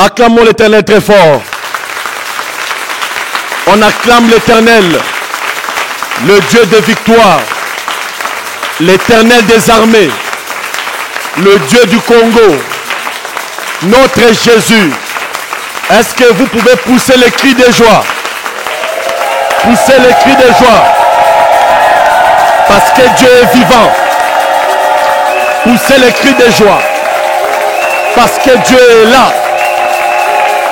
Acclamons l'Éternel très fort. On acclame l'Éternel, le Dieu de victoire, l'Éternel des armées, le Dieu du Congo, notre Jésus. Est-ce que vous pouvez pousser les cris de joie? Poussez les cris de joie. Parce que Dieu est vivant. Poussez les cris de joie. Parce que Dieu est là.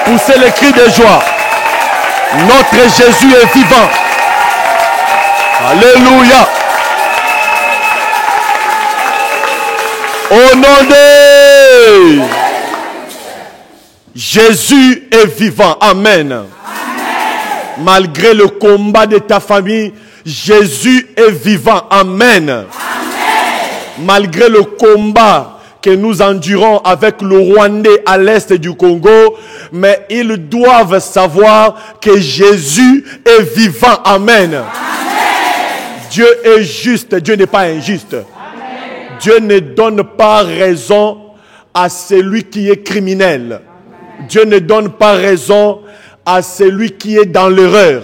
Poussez les cris de joie. Notre Jésus est vivant. Alléluia. Au nom de Jésus est vivant. Amen. Amen. Malgré le combat de ta famille, Jésus est vivant. Amen. Amen. Malgré le combat que nous endurons avec le Rwandais à l'est du Congo, mais ils doivent savoir que Jésus est vivant. Amen. Amen. Dieu est juste, Dieu n'est pas injuste. Amen. Dieu ne donne pas raison à celui qui est criminel. Amen. Dieu ne donne pas raison à celui qui est dans l'erreur.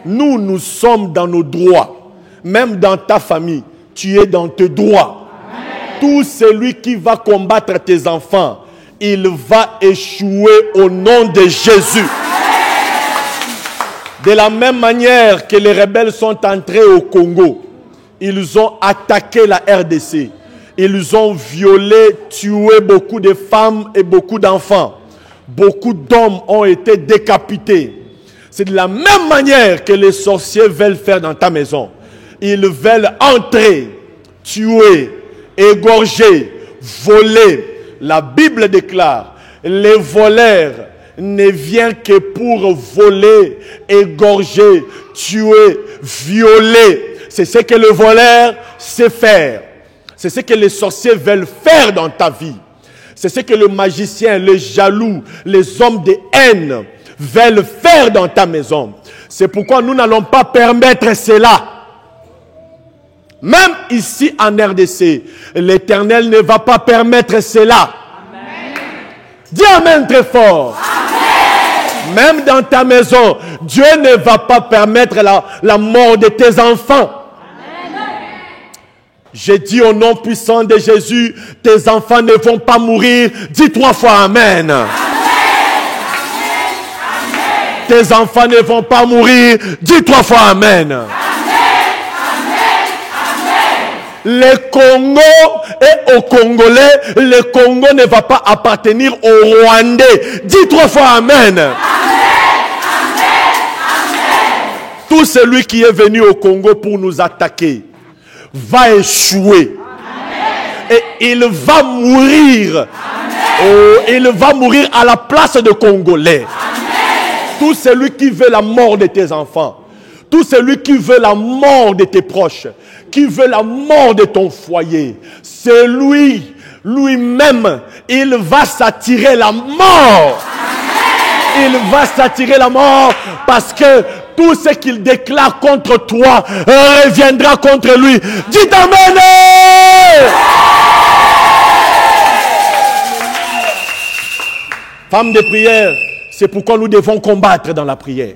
Nous, nous sommes dans nos droits. Même dans ta famille, tu es dans tes droits. Tout celui qui va combattre tes enfants, il va échouer au nom de Jésus. De la même manière que les rebelles sont entrés au Congo, ils ont attaqué la RDC. Ils ont violé, tué beaucoup de femmes et beaucoup d'enfants. Beaucoup d'hommes ont été décapités. C'est de la même manière que les sorciers veulent faire dans ta maison. Ils veulent entrer, tuer, égorger, voler. La Bible déclare, les voleurs ne viennent que pour voler, égorger, tuer, violer. C'est ce que le voleur sait faire. C'est ce que les sorciers veulent faire dans ta vie. C'est ce que le magicien, les jaloux, les hommes de haine veulent faire dans ta maison. C'est pourquoi nous n'allons pas permettre cela. Même ici en RDC, l'Éternel ne va pas permettre cela. Amen. Dis Amen très fort. Amen. Même dans ta maison, Dieu ne va pas permettre la mort de tes enfants. J'ai dit au nom puissant de Jésus, tes enfants ne vont pas mourir. Dis 3 fois Amen. Amen. Tes enfants ne vont pas mourir. Dis 3 fois Amen. Amen. Le Congo et aux Congolais, le Congo ne va pas appartenir aux Rwandais. Dis 3 fois Amen. Amen. Tout celui qui est venu au Congo pour nous attaquer va échouer. Amen. Et il va mourir. Oh, il va mourir à la place de Congolais. Amen. Tout celui qui veut la mort de tes enfants, tout celui qui veut la mort de tes proches, qui veut la mort de ton foyer, c'est lui-même, il va s'attirer la mort. Amen. Il va s'attirer la mort parce que tout ce qu'il déclare contre toi reviendra contre lui. Dites Amen. Femme de prière, c'est pourquoi nous devons combattre dans la prière.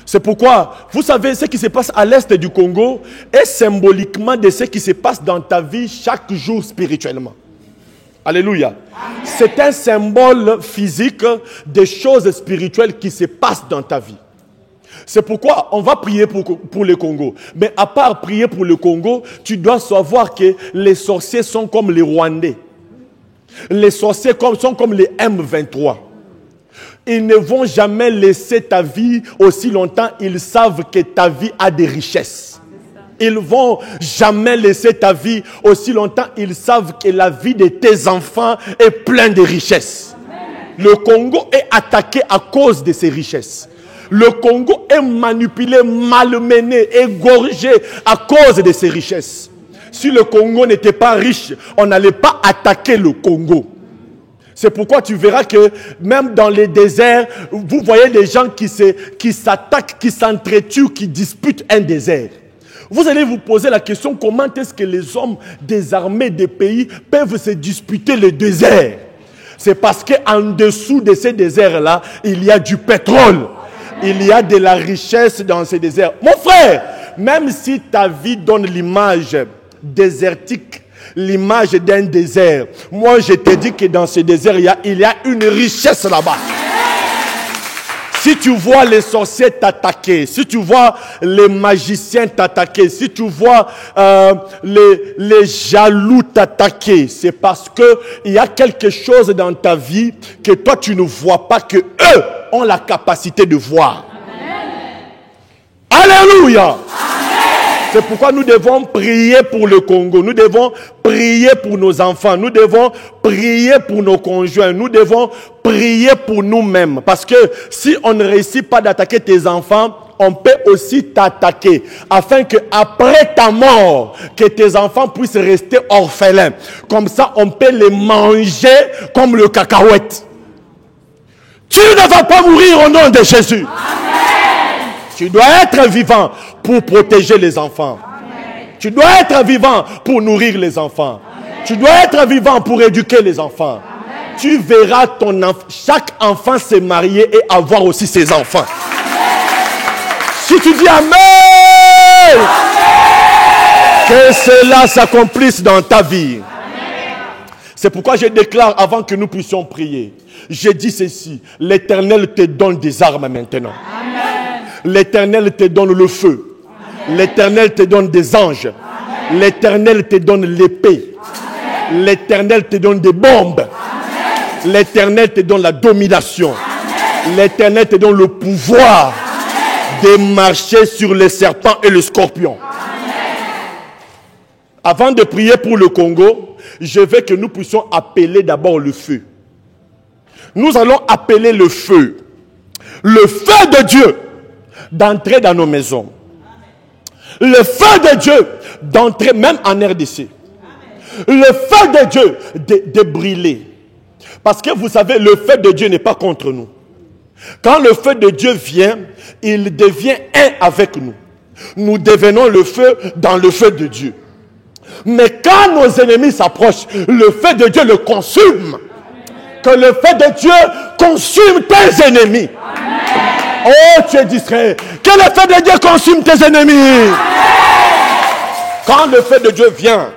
C'est pourquoi, vous savez, ce qui se passe à l'est du Congo est symboliquement de ce qui se passe dans ta vie chaque jour spirituellement. Alléluia. C'est un symbole physique des choses spirituelles qui se passent dans ta vie. C'est pourquoi on va prier pour le Congo. Mais à part prier pour le Congo, tu dois savoir que les sorciers sont comme les Rwandais. Les sorciers sont comme les M23. Ils ne vont jamais laisser ta vie aussi longtemps. Ils savent que ta vie a des richesses. Ils ne vont jamais laisser ta vie aussi longtemps. Ils savent que la vie de tes enfants est pleine de richesses. Le Congo est attaqué à cause de ces richesses. Le Congo est manipulé, malmené, égorgé à cause de ses richesses. Si le Congo n'était pas riche, on n'allait pas attaquer le Congo. C'est pourquoi tu verras que même dans les déserts, vous voyez des gens qui s'attaquent, qui s'entretuent, qui disputent un désert. Vous allez vous poser la question, comment est-ce que les hommes des armées des pays peuvent se disputer le désert? C'est parce qu'en dessous de ces déserts-là, il y a du pétrole. Il y a de la richesse dans ces déserts. Mon frère, même si ta vie donne l'image désertique, l'image d'un désert, moi je te dis que dans ce désert, il y a une richesse là-bas. Si tu vois les sorciers t'attaquer, si tu vois les magiciens t'attaquer, si tu vois les jaloux t'attaquer, c'est parce qu'il y a quelque chose dans ta vie que toi tu ne vois pas, que eux ont la capacité de voir. Amen. Alléluia. Amen. C'est pourquoi nous devons prier pour le Congo, nous devons prier pour nos enfants, nous devons prier pour nos conjoints, nous devons prier pour nous-mêmes. Parce que si on ne réussit pas d'attaquer tes enfants, on peut aussi t'attaquer. Afin que après ta mort, que tes enfants puissent rester orphelins. Comme ça, on peut les manger comme le cacahuète. Tu ne vas pas mourir au nom de Jésus. Amen. Tu dois être vivant pour protéger les enfants. Amen. Tu dois être vivant pour nourrir les enfants. Amen. Tu dois être vivant pour éduquer les enfants. Amen. Tu verras chaque enfant se marier et avoir aussi ses enfants. Amen. Si tu dis Amen, Amen, que cela s'accomplisse dans ta vie. Amen. C'est pourquoi je déclare avant que nous puissions prier. Je dis ceci, l'Éternel te donne des armes maintenant. L'Éternel te donne le feu. L'Éternel te donne des anges. L'Éternel te donne l'épée. L'Éternel te donne des bombes. L'Éternel te donne la domination. L'Éternel te donne le pouvoir de marcher sur les serpents et les scorpions. Avant de prier pour le Congo, je veux que nous puissions appeler d'abord le feu. Nous allons appeler le feu de Dieu d'entrer dans nos maisons. Le feu de Dieu d'entrer même en RDC. Le feu de Dieu de brûler. Parce que vous savez, le feu de Dieu n'est pas contre nous. Quand le feu de Dieu vient, il devient un avec nous. Nous devenons le feu dans le feu de Dieu. Mais quand nos ennemis s'approchent, le feu de Dieu le consume. Que le feu de Dieu consume tes ennemis. Amen. Oh, tu es distrait. Que le feu de Dieu consume tes ennemis. Amen. Quand le feu de Dieu vient,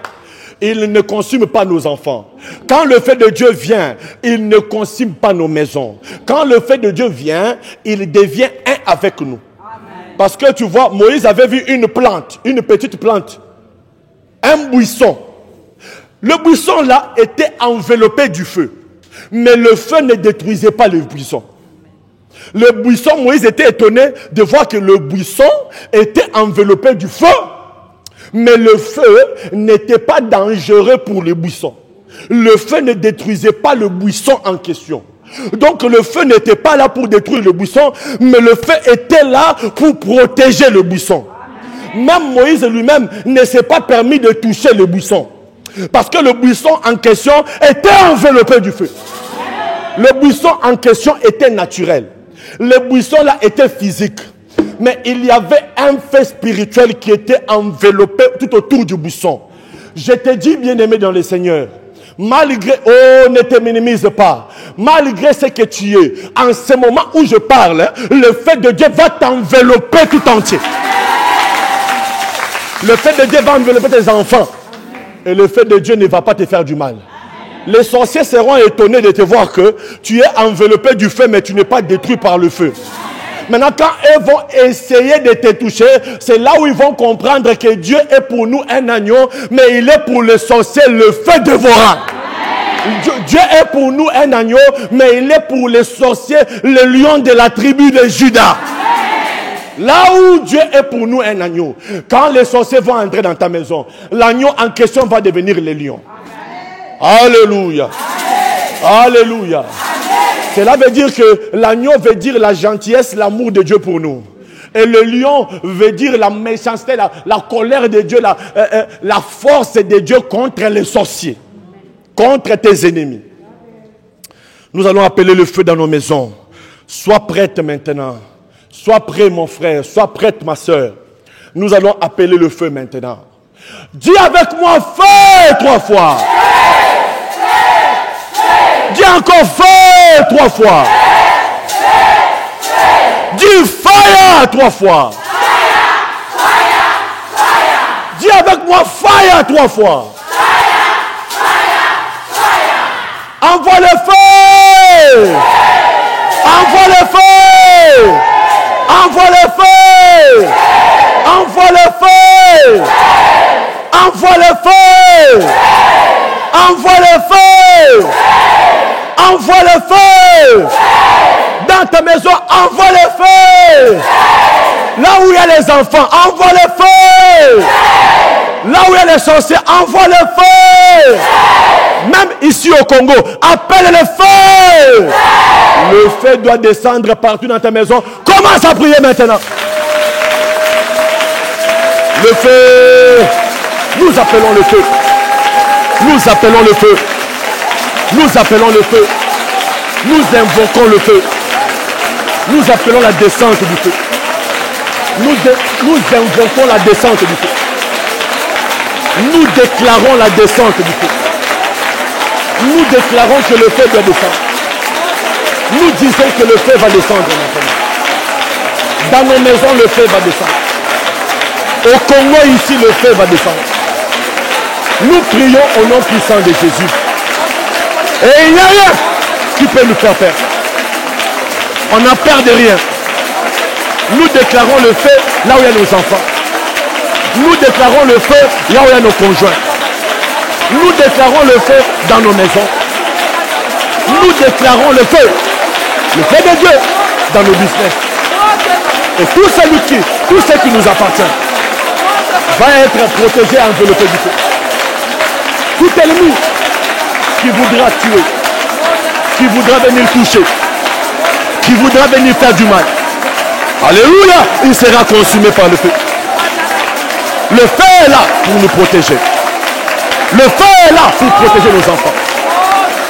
il ne consume pas nos enfants. Quand le feu de Dieu vient, il ne consume pas nos maisons. Quand le feu de Dieu vient, il devient un avec nous. Amen. Parce que tu vois, Moïse avait vu une plante, une petite plante, un buisson. Le buisson là était enveloppé du feu. Mais le feu ne détruisait pas le buisson. Le buisson, Moïse était étonné de voir que le buisson était enveloppé du feu. Mais le feu n'était pas dangereux pour le buisson. Le feu ne détruisait pas le buisson en question. Donc le feu n'était pas là pour détruire le buisson, mais le feu était là pour protéger le buisson. Même Moïse lui-même ne s'est pas permis de toucher le buisson. Parce que le buisson en question était enveloppé du feu. Le buisson en question était naturel. Le buisson là était physique. Mais il y avait un fait spirituel qui était enveloppé tout autour du buisson. Je te dis, bien-aimé dans le Seigneur, malgré, oh, ne te minimise pas, malgré ce que tu es, en ce moment où je parle, le fait de Dieu va t'envelopper tout entier. Le fait de Dieu va envelopper tes enfants. Et le fait de Dieu ne va pas te faire du mal. Les sorciers seront étonnés de te voir que tu es enveloppé du feu, mais tu n'es pas détruit par le feu. Maintenant, quand eux vont essayer de te toucher, c'est là où ils vont comprendre que Dieu est pour nous un agneau, mais il est pour les sorciers le feu dévorant. Dieu est pour nous un agneau, mais il est pour les sorciers le lion de la tribu de Juda. Là où Dieu est pour nous un agneau, quand les sorciers vont entrer dans ta maison, l'agneau en question va devenir le lion. Alléluia. Alléluia. Amen. Cela veut dire que l'agneau veut dire la gentillesse, l'amour de Dieu pour nous. Et le lion veut dire la méchanceté, la colère de Dieu, la force de Dieu contre les sorciers, contre tes ennemis. Nous allons appeler le feu dans nos maisons. Sois prête maintenant. Sois prêt mon frère, sois prête ma soeur. Nous allons appeler le feu maintenant. Dis avec moi feu 3 fois. Dis Dis encore feu 3 fois. Dis fire 3 fois. Dis avec moi fire 3 fois. Envoie le feu. Envoie le feu. Envoie le feu. Envoie le feu. Envoie le feu. Envoie le feu. Envoie le feu. Dans ta maison, envoie le feu. Là où il y a les enfants, envoie le feu. Là où il y a les sorciers, envoie le feu. Même ici au Congo, appelle le feu. Le feu doit descendre partout dans ta maison. Commence à prier maintenant. Le feu. Nous appelons le feu. Nous appelons le feu. Nous appelons le feu. Nous invoquons le feu. Nous appelons la descente du feu. Nous invoquons la descente du feu. Nous déclarons la descente du feu. Nous déclarons que le feu doit descendre. Nous disons que le feu va descendre maintenant. Dans nos maisons, le feu va descendre. Au Congo, ici, le feu va descendre. Nous prions au nom puissant de Jésus. Et il n'y a rien qui peut nous faire peur. On n'a peur de rien. Nous déclarons le feu là où il y a nos enfants. Nous déclarons le feu là où il y a nos conjoints. Nous déclarons le feu dans nos maisons. Nous déclarons le feu de Dieu dans nos business. Et tout ce qui nous appartient va être protégé et enveloppé du feu. Tout ennemi qui voudra tuer, qui voudra venir toucher, qui voudra venir faire du mal, alléluia, il sera consumé par le feu. Le feu est là pour nous protéger. Le feu est là pour protéger nos enfants.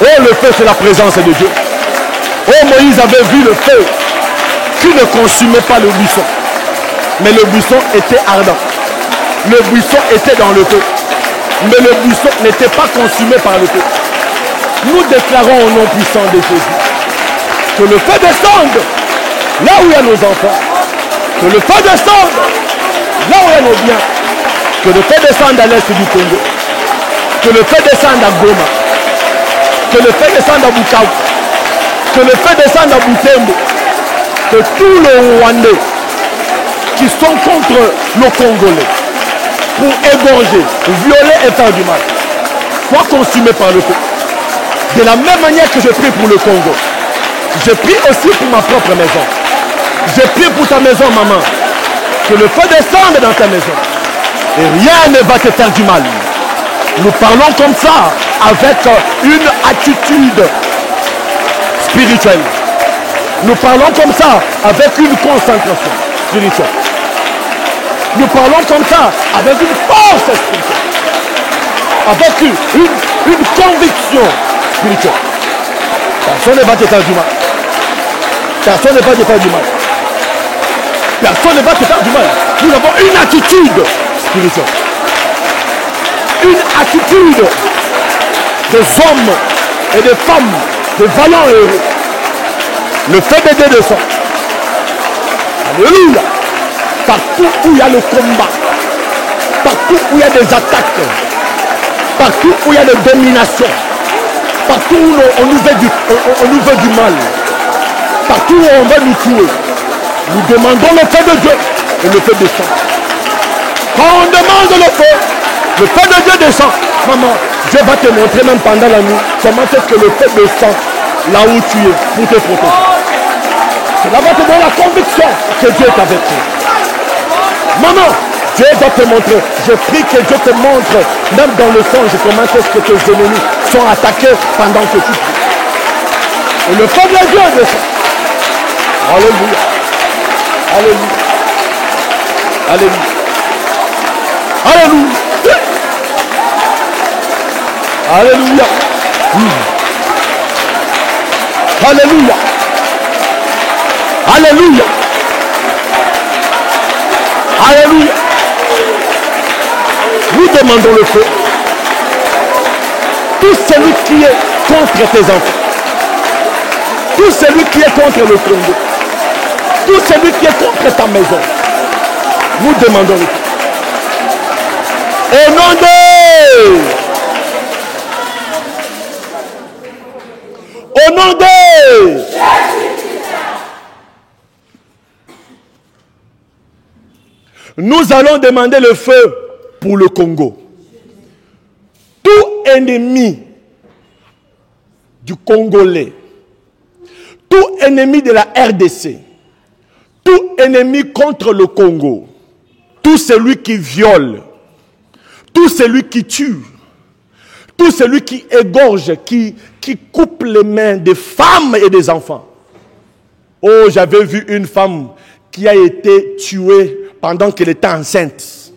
Oh, le feu, c'est la présence de Dieu. Oh, Moïse avait vu le feu qui ne consumait pas le buisson. Mais le buisson était ardent. Le buisson était dans le feu. Mais le buisson n'était pas consumé par le feu. Nous déclarons au nom puissant de Jésus que le feu descende là où il y a nos enfants. Que le feu descende là où il y a nos biens. Que le feu descende à l'est du Congo. Que le feu descende à Goma. Que le feu descende à Bukavu. Que le feu descende à Butembo. Que tous les Rwandais qui sont contre nos Congolais pour égorger, violer et faire du mal soient consumés par le feu. De la même manière que je prie pour le Congo, je prie aussi pour ma propre maison. Je prie pour ta maison, maman. Que le feu descende dans ta maison. Et rien ne va te faire du mal. Nous parlons comme ça, avec une attitude spirituelle. Nous parlons comme ça, avec une concentration spirituelle. Nous parlons comme ça, avec une force spirituelle. Avec une conviction spirituelle. Personne ne va te faire du mal. Personne ne va te faire du mal. Personne ne va te faire du mal. Nous avons une attitude spirituelle. Une attitude des hommes et des femmes, des vaillants et heureux. Le feu de Dieu descend. Alléluia. Partout où il y a le combat, partout où il y a des attaques, partout où il y a des dominations, partout où on nous veut du mal, partout où on va nous tuer, nous demandons le feu de Dieu et le feu descend. Quand on demande le feu de Dieu descend. Maman, Dieu va te montrer même pendant la nuit comment est-ce que le feu descend là où tu es pour te protéger. Cela va te donner la conviction que Dieu est avec toi. Maman, Dieu va te montrer. Je prie que Dieu te montre, même dans le songe, comment est-ce que tes ennemis sont attaqués pendant que tu pries. Et le feu de Dieu descend. Alléluia. Alléluia. Alléluia. Alléluia. Alléluia. Alléluia. Alléluia. Alléluia. Nous demandons le feu. Tout celui qui est contre tes enfants, Tout celui qui est contre le Congo, tout celui qui est contre ta maison, nous demandons le feu. Au nom de... Au nom de... Nous allons demander le feu pour le Congo. Tout ennemi du Congolais, tout ennemi de la RDC, tout ennemi contre le Congo, tout celui qui viole, tout celui qui tue, tout celui qui égorge, qui coupe les mains des femmes et des enfants. Oh, j'avais vu une femme qui a été tuée pendant qu'elle était enceinte.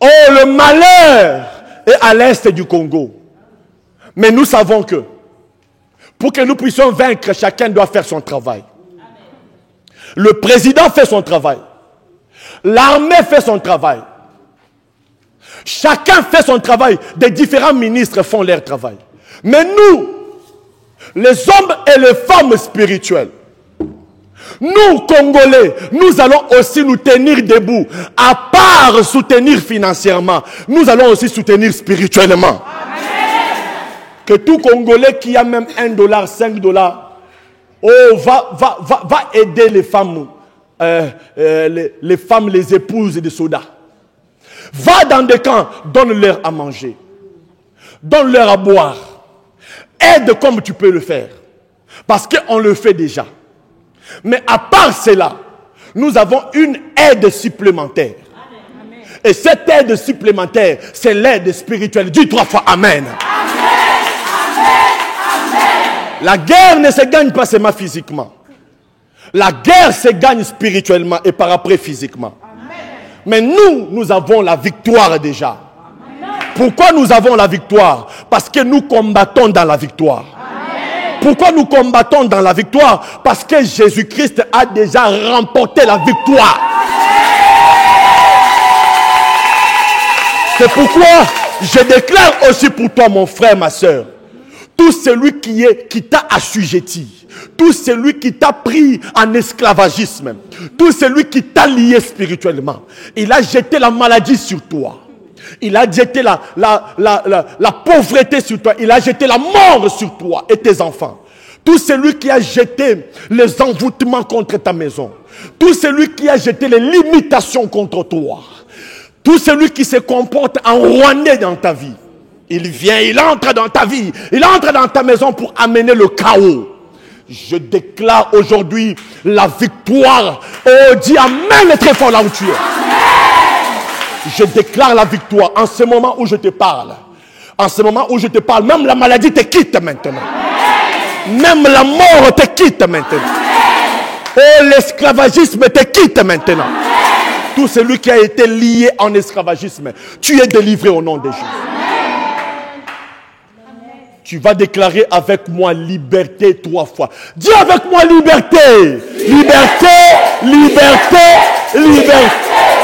Oh, le malheur est à l'est du Congo. Mais nous savons que pour que nous puissions vaincre, chacun doit faire son travail. Le président fait son travail. L'armée fait son travail. Chacun fait son travail. Des différents ministres font leur travail. Mais nous, les hommes et les femmes spirituels, nous, Congolais, nous allons aussi nous tenir debout. À part soutenir financièrement, nous allons aussi soutenir spirituellement. Amen. Que tout Congolais qui a même $1, $5, oh, va aider les femmes, les femmes, les épouses des soldats. Va dans des camps, donne-leur à manger. Donne-leur à boire. Aide comme tu peux le faire. Parce qu'on le fait déjà. Mais à part cela, nous avons une aide supplémentaire. Amen. Et cette aide supplémentaire, c'est l'aide spirituelle. Dis 3 fois Amen. Amen. Amen. La guerre ne se gagne pas seulement physiquement. La guerre se gagne spirituellement et par après physiquement. Amen. Mais nous avons la victoire déjà. Amen. Pourquoi nous avons la victoire? Parce que nous combattons dans la victoire. Pourquoi nous combattons dans la victoire? Parce que Jésus-Christ a déjà remporté la victoire. C'est pourquoi je déclare aussi pour toi, mon frère, ma soeur, tout celui qui t'a assujetti, tout celui qui t'a pris en esclavagisme, tout celui qui t'a lié spirituellement, il a jeté la maladie sur toi. Il a jeté la pauvreté sur toi. Il a jeté la mort sur toi et tes enfants. Tout celui qui a jeté les envoûtements contre ta maison. Tout celui qui a jeté les limitations contre toi. Tout celui qui se comporte en Rwandais dans ta vie. Il vient, il entre dans ta vie. Il entre dans ta maison pour amener le chaos. Je déclare aujourd'hui la victoire. Oh, dis Amen très fort là où tu es. Je déclare la victoire en ce moment où je te parle. En ce moment où je te parle, même la maladie te quitte maintenant. Même la mort te quitte maintenant. Oh, l'esclavagisme te quitte maintenant. Tout celui qui a été lié en esclavagisme, tu es délivré au nom de Jésus. Tu vas déclarer avec moi liberté 3 fois. Dis avec moi liberté. Liberté, liberté, liberté.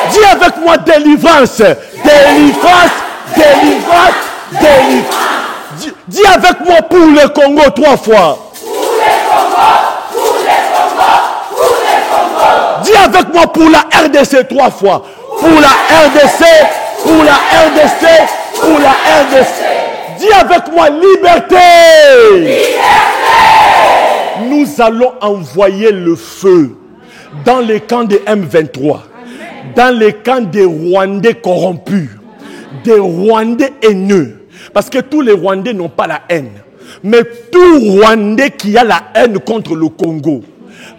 Dis avec moi délivrance. Délivrance, délivrance, délivrance. Dis avec moi pour le Congo 3 fois. Pour le Congo, pour le Congo, pour le Congo. Dis avec moi pour la RDC 3 fois. Pour la RDC, pour la RDC, pour la RDC. Dis avec moi liberté. Liberté. Nous allons envoyer le feu dans les camps de M23. Dans les camps des Rwandais corrompus, des Rwandais haineux. Parce que tous les Rwandais n'ont pas la haine. Mais tout Rwandais qui a la haine contre le Congo,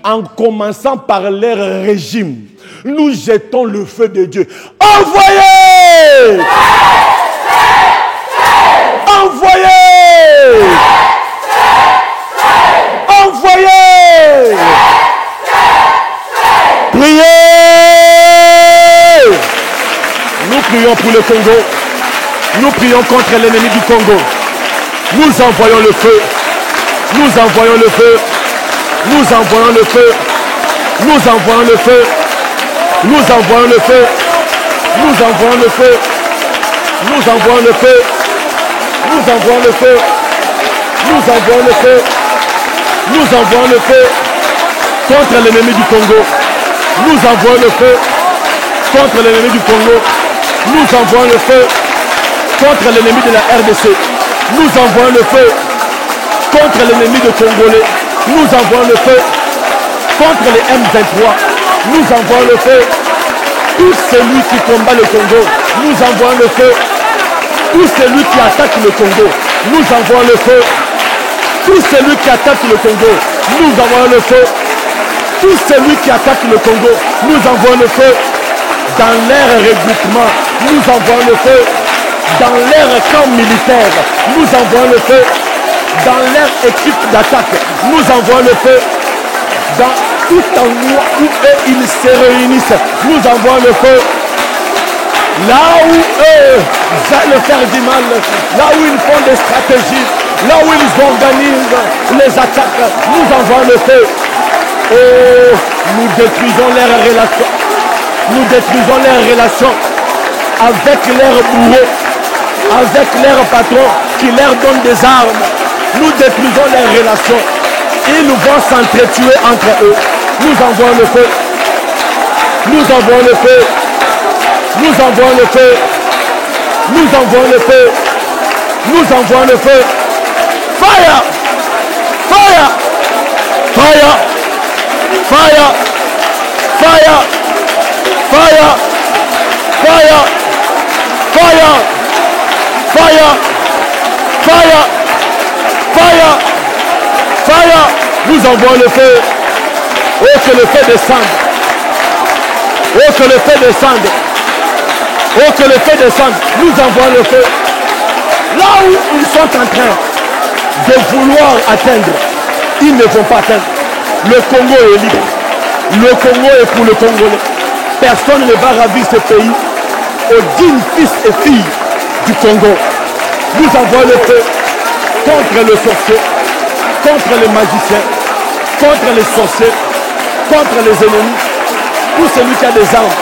en commençant par leur régime, nous jetons le feu de Dieu. Envoyez! Envoyez! Envoyez! Priez! Nous prions pour le Congo. Nous prions contre l'ennemi du Congo. Nous envoyons le feu. Nous envoyons le feu. Nous envoyons le feu. Nous envoyons le feu. Nous envoyons le feu. Nous envoyons le feu. Nous envoyons le feu. Nous envoyons le feu. Nous envoyons le feu. Nous envoyons le feu contre l'ennemi du Congo. Nous envoyons le feu contre l'ennemi du Congo. Nous envoyons le feu contre l'ennemi de la RDC. Nous envoyons le feu contre l'ennemi de Congolais. Nous envoyons le feu contre les M23. Nous envoyons le feu. Tout celui qui combat le Congo, nous envoyons le feu. Tout celui qui attaque le Congo, nous envoyons le feu. Tout celui qui attaque le Congo, nous envoyons le feu. Tout celui qui attaque le Congo, nous envoyons le feu. Dans leur regroupement, nous envoyons le feu. Dans leur camp militaire, nous envoyons le feu. Dans leur équipe d'attaque, nous envoyons le feu. Dans tout endroit où ils se réunissent, nous envoyons le feu. Là où eux veulent faire du mal, là où ils font des stratégies, là où ils organisent les attaques, nous envoyons le feu. Oh, nous détruisons leurs relations. Nous détruisons leurs relations avec leurs bourreaux, avec leurs patrons qui leur donnent des armes. Nous détruisons leurs relations. Ils vont s'entretuer entre eux. Nous envoyons le feu. Nous envoyons le feu. Nous envoyons le feu. Nous envoyons le feu. Nous envoyons le feu. Fire! Fire! Fire! Fire! Fire! Fire! Fire! Fire! Fire! Fire! Fire! Fire! Nous envoyons le feu. Oh, que le feu descende. Oh, que le feu descende. Oh, que le feu descende. Nous envoyons le feu. Là où ils sont en train de vouloir atteindre, ils ne vont pas atteindre. Le Congo est libre. Le Congo est pour le Congolais. Personne ne va ravir ce pays aux dignes fils et filles du Congo. Nous envoyons le feu contre le sorcier, contre les magiciens, contre les sorciers, contre les ennemis. Tout celui qui a des armes,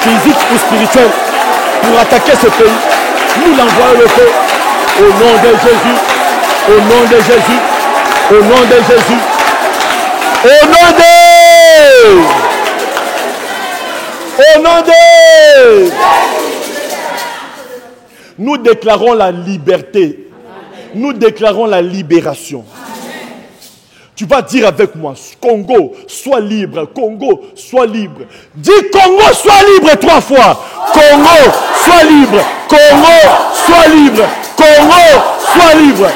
physiques ou spirituelles, pour attaquer ce pays, nous l'envoyons le feu. Au nom de Jésus, au nom de Jésus, au nom de Jésus, au nom de... Au nom de... Nous déclarons la liberté. Nous déclarons la libération. Tu vas dire avec moi, Congo, sois libre. Congo, sois libre. Dis Congo, sois libre 3 fois. Congo, sois libre. Congo, sois libre. Congo, sois libre.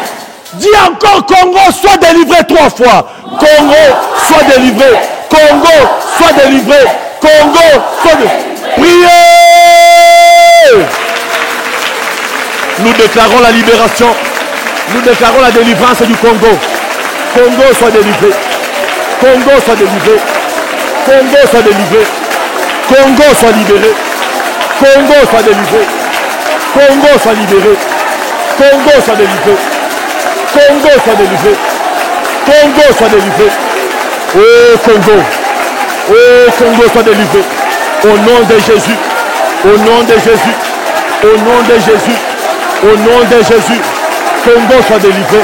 Dis encore Congo, sois délivré 3 fois. Congo, sois délivré. Congo, sois délivré. Congo, sois délivré. Priez. Nous déclarons la libération. Nous déclarons la délivrance du Congo. Congo soit délivré. Congo soit délivré. Congo soit délivré. Congo soit libéré. Congo soit délivré. Congo soit libéré. Congo soit délivré. Congo soit délivré. Congo soit délivré. Oh Congo. Oh Congo soit délivré. Au nom de Jésus. Au nom de Jésus. Au nom de Jésus. Au nom de Jésus. Congo soit délivré.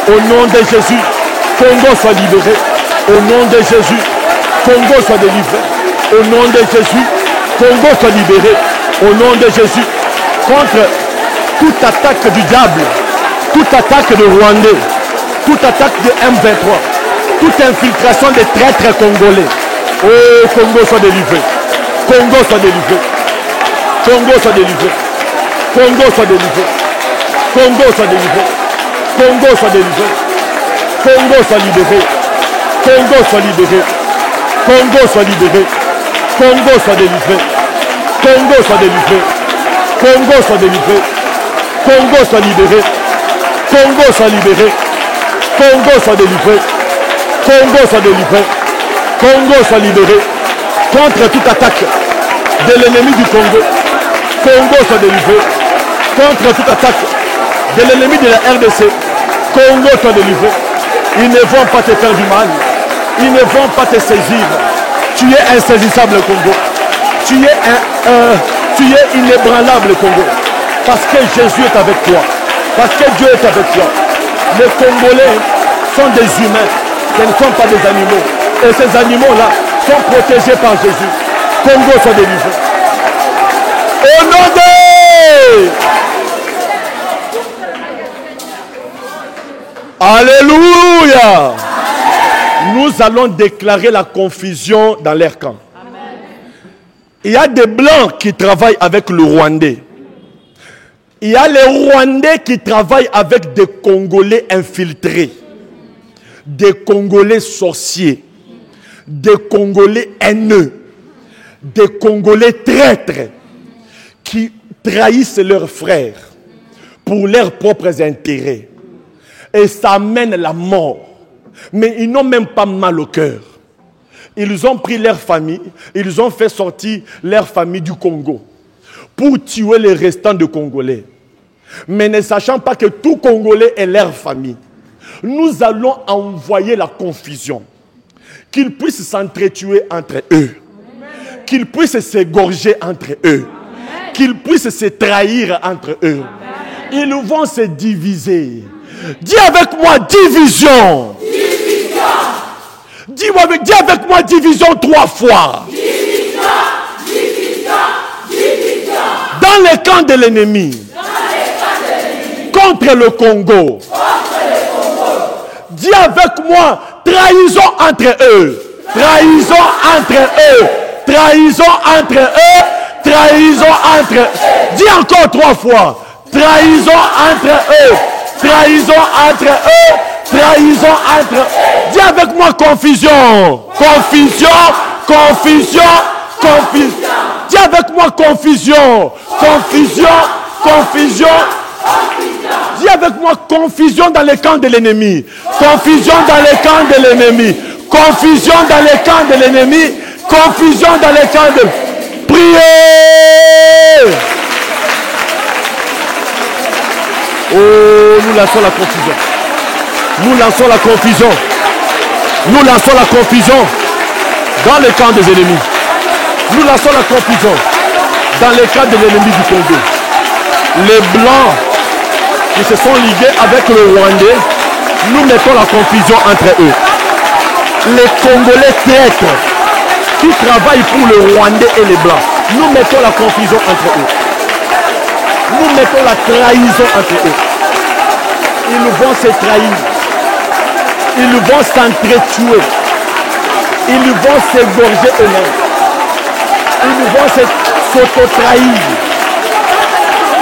Au nom de Jésus. Congo soit libéré. Au nom de Jésus. Congo soit délivré. Au nom de Jésus. Congo soit libéré. Au nom de Jésus. Contre toute attaque du diable, toute attaque de Rwandais, toute attaque de M23, toute infiltration des traîtres congolais. Oh, Congo soit délivré. Congo soit délivré. Congo soit délivré. Congo soit délivré. Congo soit délivré. Congo soit délivré. Congo soit libéré. Congo soit libéré. Congo soit libéré. Congo soit délivré. Congo soit délivré. Congo soit délivré. Congo soit libéré. Congo soit libéré. Congo soit délivré. Congo soit délivré. Congo soit libéré. Contre toute attaque de l'ennemi du Congo. Congo soit délivré. Contre toute attaque de l'ennemi de la RDC. Congo soit délivré. Ils ne vont pas te faire du mal. Ils ne vont pas te saisir. Tu es insaisissable, Congo. Tu es inébranlable, Congo. Parce que Jésus est avec toi. Parce que Dieu est avec toi. Les Congolais sont des humains. Ce ne sont pas des animaux. Et ces animaux-là sont protégés par Jésus. Congo sont délivrés. Au nom de... Alléluia. Nous allons déclarer la confusion dans leur camp. Il y a des Blancs qui travaillent avec le Rwandais. Il y a les Rwandais qui travaillent avec des Congolais infiltrés, des Congolais sorciers, des Congolais haineux, des Congolais traîtres qui trahissent leurs frères pour leurs propres intérêts. Et ça amène la mort. Mais ils n'ont même pas mal au cœur. Ils ont pris leur famille, ils ont fait sortir leur famille du Congo pour tuer les restants de Congolais. Mais ne sachant pas que tout Congolais est leur famille, nous allons envoyer la confusion. Qu'ils puissent s'entretuer entre eux. Qu'ils puissent s'égorger entre eux. Qu'ils puissent se trahir entre eux. Ils vont se diviser. Dis avec moi division. Dis avec moi division 3 fois. Dans les camps de l'ennemi. Contre le Congo. Dis avec moi trahison entre eux. Trahison entre eux. Trahison entre eux. Trahison entre eux. Dis encore 3 fois. Trahison entre eux. Trahison entre eux. Trahison entre eux. Dis avec moi confusion. Confusion. Confusion. Confusion. Dis avec moi confusion. Confusion. Confusion. Dis avec moi confusion dans les camps de l'ennemi. Confusion dans les camps de l'ennemi. Confusion dans les camps de l'ennemi. Confusion dans les camps de... Priez. Oh, nous lançons la confusion. Nous lançons la confusion. Nous lançons la confusion dans les camps des ennemis. Nous lançons la confusion dans les camps de l'ennemi du Congo. Les Blancs qui se sont ligués avec le Rwandais, nous mettons la confusion entre eux. Les Congolais traîtres qui travaillent pour le Rwandais et les Blancs, nous mettons la confusion entre eux. Nous mettons la trahison entre eux. Ils vont se trahir. Ils vont s'entretuer. Ils vont s'égorger eux-mêmes. Ils vont s'auto-trahir.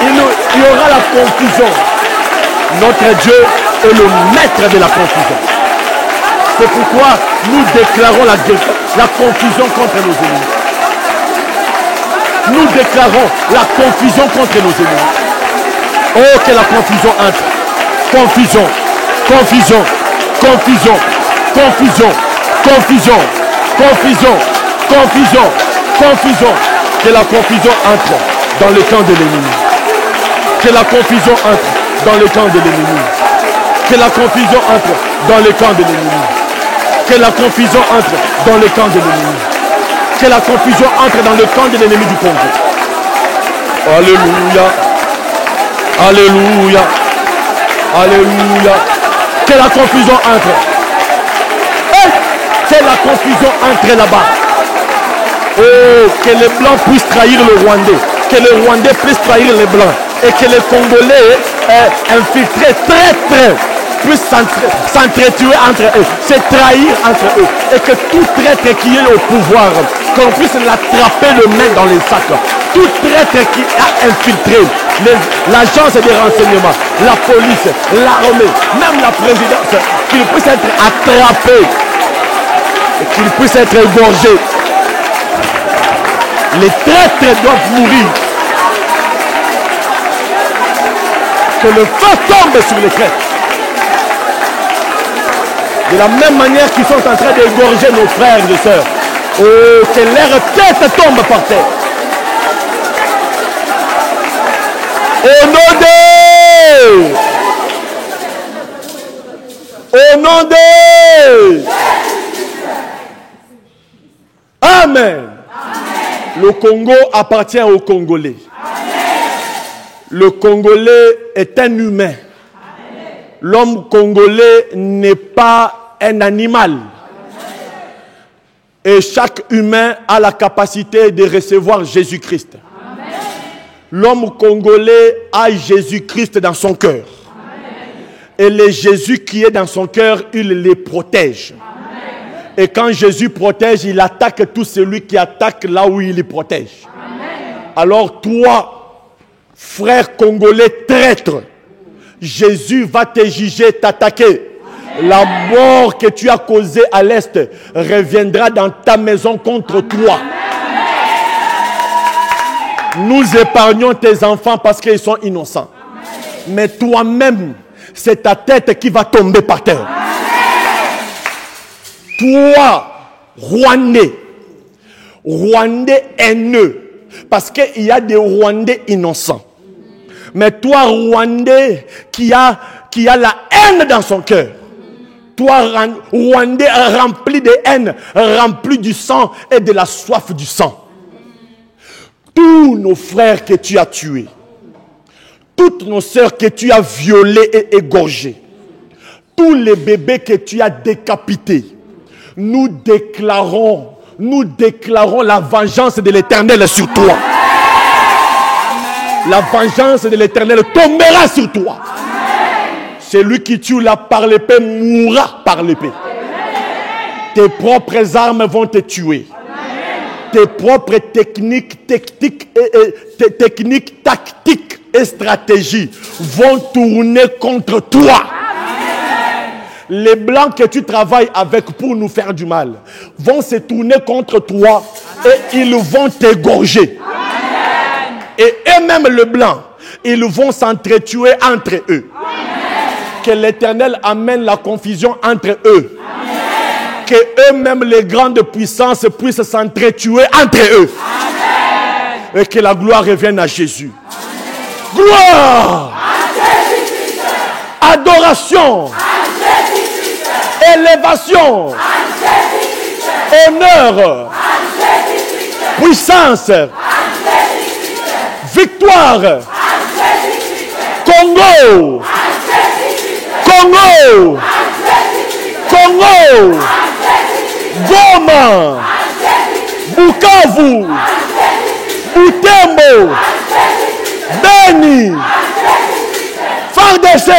Il y aura la confusion. Notre Dieu est le maître de la confusion. C'est pourquoi nous déclarons la confusion contre nos ennemis. Nous déclarons la confusion contre nos ennemis. Oh, que la confusion entre. Confusion, confusion, confusion, confusion, confusion, confusion, confusion, confusion. Que la confusion entre dans le camp de l'ennemi. Que la confusion entre dans le camp de l'ennemi. Que la confusion entre dans le camp de l'ennemi. Que la confusion entre dans le camp de l'ennemi. Que la confusion entre dans le camp de l'ennemi du Congo. Alléluia. Alléluia. Alléluia. Que la confusion entre. Que la confusion entre là-bas. Oh, que les Blancs puissent trahir le Rwandais. Que les Rwandais puissent trahir les Blancs. Et que les Congolais infiltrés, traîtres, puissent s'entretuer entre eux, se trahir entre eux. Et que tout traître qui est au pouvoir, qu'on puisse l'attraper le main dans les sacs. Tout traître qui a infiltré l'agence des renseignements, la police, l'armée, même la présidence, qu'il puisse être attrapé et qu'il puisse être égorgé. Les traîtres doivent mourir. Que le feu tombe sur les traîtres. De la même manière qu'ils sont en train d'égorger nos frères et sœurs. Oh, que leur tête tombe par terre. Au nom de... Au nom de... Amen. Le Congo appartient aux Congolais. Le Congolais est un humain. L'homme congolais n'est pas un animal. Et chaque humain a la capacité de recevoir Jésus-Christ. L'homme congolais a Jésus-Christ dans son cœur. Et le Jésus qui est dans son cœur, il les protège. Et quand Jésus protège, il attaque tout celui qui attaque là où il les protège. Alors toi, frère congolais traître, Jésus va te juger, t'attaquer. La mort que tu as causée à l'Est reviendra dans ta maison contre toi. Nous épargnons tes enfants parce qu'ils sont innocents. Mais toi-même, c'est ta tête qui va tomber par terre. Toi, Rwandais haineux, parce qu'il y a des Rwandais innocents. Mais toi, Rwandais qui a la haine dans son cœur. Toi, Rwandais rempli de haine, rempli du sang et de la soif du sang. Tous nos frères que tu as tués, toutes nos sœurs que tu as violées et égorgées, tous les bébés que tu as décapités, nous déclarons la vengeance de l'Éternel sur toi. La vengeance de l'Éternel tombera sur toi. Celui qui tue là par l'épée mourra par l'épée. Tes propres armes vont te tuer. Tes propres techniques, tactiques et stratégies vont tourner contre toi. Les blancs que tu travailles avec pour nous faire du mal vont se tourner contre toi et ils vont t'égorger. Et eux-mêmes, les blancs, ils vont s'entretuer entre eux. Que l'Éternel amène la confusion entre eux. Que eux-mêmes, les grandes puissances, puissent s'entretuer entre eux. Et que la gloire revienne à Jésus. Gloire! Adoration! Élévation! Honneur! Puissance! Victoire! Congo! Congo! Congo! Goma! Bukavu! Butembo! Beni! FARDC!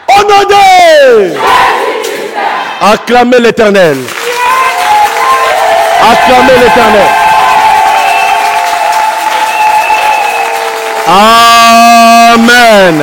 Onodé! Acclamez l'Éternel! Acclamez l'Éternel! Amen!